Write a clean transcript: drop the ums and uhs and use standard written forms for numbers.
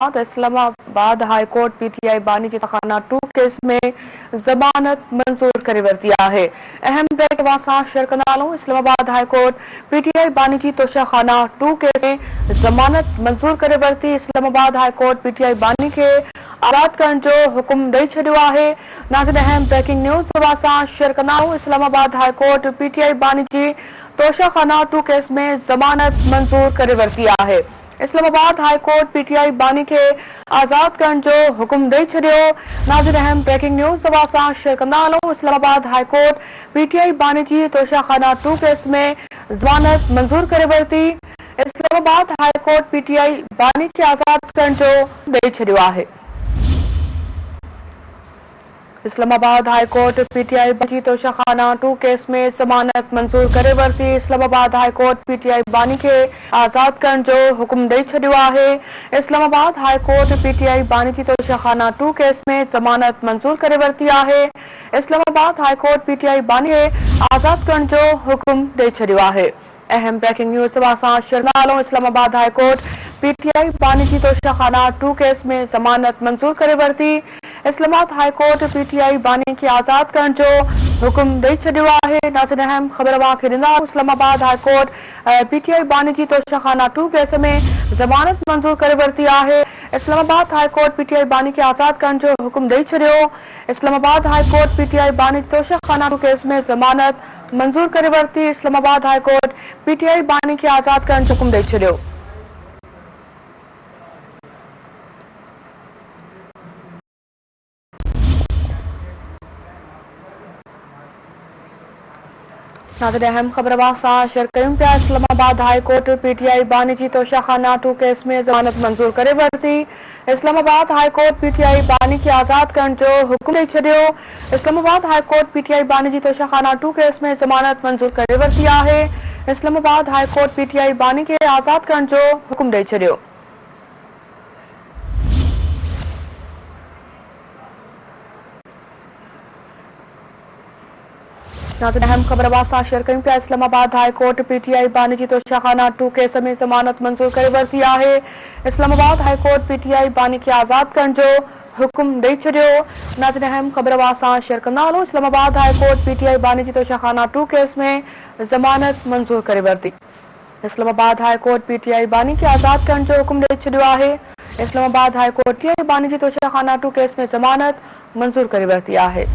Islamabad high court PTI बानी जी तखाना 2 case में जमानत मंजूर करे वरती है। अहम ब्रेक वासा शेयर कंदा। इस्लामाबाद हाई कोर्ट पीटीआई बानी जी तोशाखाना 2 केस में जमानत मंजूर करे वरती। इस्लामाबाद हाई कोर्ट पीटीआई बानी के आजाद करण जो हुक्म दई छड़ियो है। नाज़रीन अहम ब्रेकिंग न्यूज़ वासा शेयर कंदा। इस्लामाबाद हाई कोर्ट पीटीआई बानी जी तोशाखाना 2 केस में जमानत मंजूर करे वरती है। इस्लामाबाद हाई कोर्ट पीटीआई बानी के आजाद करण जो हुक्म दई छड़ियो। नाज़रीन अहम ब्रेकिंग न्यूज़ वासा शेयर कंदा। इस्लामाबाद हाई कोर्ट पीटीआई बानी जी तोशाखाना 2 केस में जमानत मंजूर करे वरती। इस्लामाबाद हाई कोर्ट पीटीआई बानी के आजाद करण जो दई छड़ियो है। इस्लामाबाद हाई कोर्ट पीटीआई बानी जी तोशाखाना 2 केस में जमानत मंजूर करे वरती। इस्लामाबाद हाई कोर्ट पीटीआई बानी के आजाद करण जो हुक्म दई छड़ियो है। इस्लामाबाद हाई कोर्ट पीटीआई बानी जी तोशाखाना 2 केस में जमानत मंजूर करे वरती है। इस्लामाबाद हाई कोर्ट पीटीआई बानी के आजाद करण जो हुक्म दई छड़ियो है। अहम ब्रेकिंग न्यूज़ वासा share. Islamabad high court PTI बानी जी तोशाखाना 2 केस में जमानत मंजूर करे वरती। इस्लामाबाद हाई कोर्ट पीटीआई बानी के आजाद करण जो हुक्म दई छड़ियो है। नाज़रीन अहम खबर वाखे ॾींदा। इस्लामाबाद हाई कोर्ट पीटीआई बानी जी तोशाखाना 2 केस में जमानत मंजूर करे वरती है। इस्लामाबाद हाई कोर्ट पीटीआई बानी के आजाद करण जो हुक्म दई छड़ियो। इस्लामाबाद हाई कोर्ट पीटीआई बानी जी तोशाखाना 2 केस में जमानत मंजूर करे वरती। इस्लामाबाद हाई कोर्ट पीटीआई बानी के आजाद करण जो हुक्म दई छड़ियो। नाज़रीन अहम खबर वासा शेयर करूं पिया। इस्लामाबाद हाई कोर्ट पीटीआई बानी जी तोशाखाना 2 केस में जमानत मंजूर करे वरती। इस्लामाबाद हाई कोर्ट पीटीआई बानी के आजाद करण जो हुक्म दई छड़ियो। इस्लामाबाद हाई कोर्ट पीटीआई बानी जी तोशाखाना 2 केस में जमानत मंजूर करे वरती है। इस्लामाबाद हाई कोर्ट पीटीआई बानी के आजाद करण जो हुक्म दई छड़ियो। नाज़रीन अहम खबर वासा शेयर करूं पिया। इस्लामाबाद हाई कोर्ट पीटीआई बानी जी तोशाखाना 2 केस में जमानत मंजूर करे वरती है। इस्लामाबाद हाई कोर्ट पीटीआई बानी के आजाद करण जो हुक्म दई छड़ियो। नाज़रीन अहम खबर वासा शेयर कंदा। इस्लामाबाद हाई कोर्ट पीटीआई बानी जी तोशाखाना 2 केस में जमानत मंजूर करे वरती। इस्लामाबाद हाई कोर्ट पीटीआई बानी के आजाद करण जो हुक्म दई छड़ियो है। इस्लामाबाद हाई कोर्ट पीटीआई बानी जी तोशाखाना 2 केस में जमानत मंजूर करे वरती है।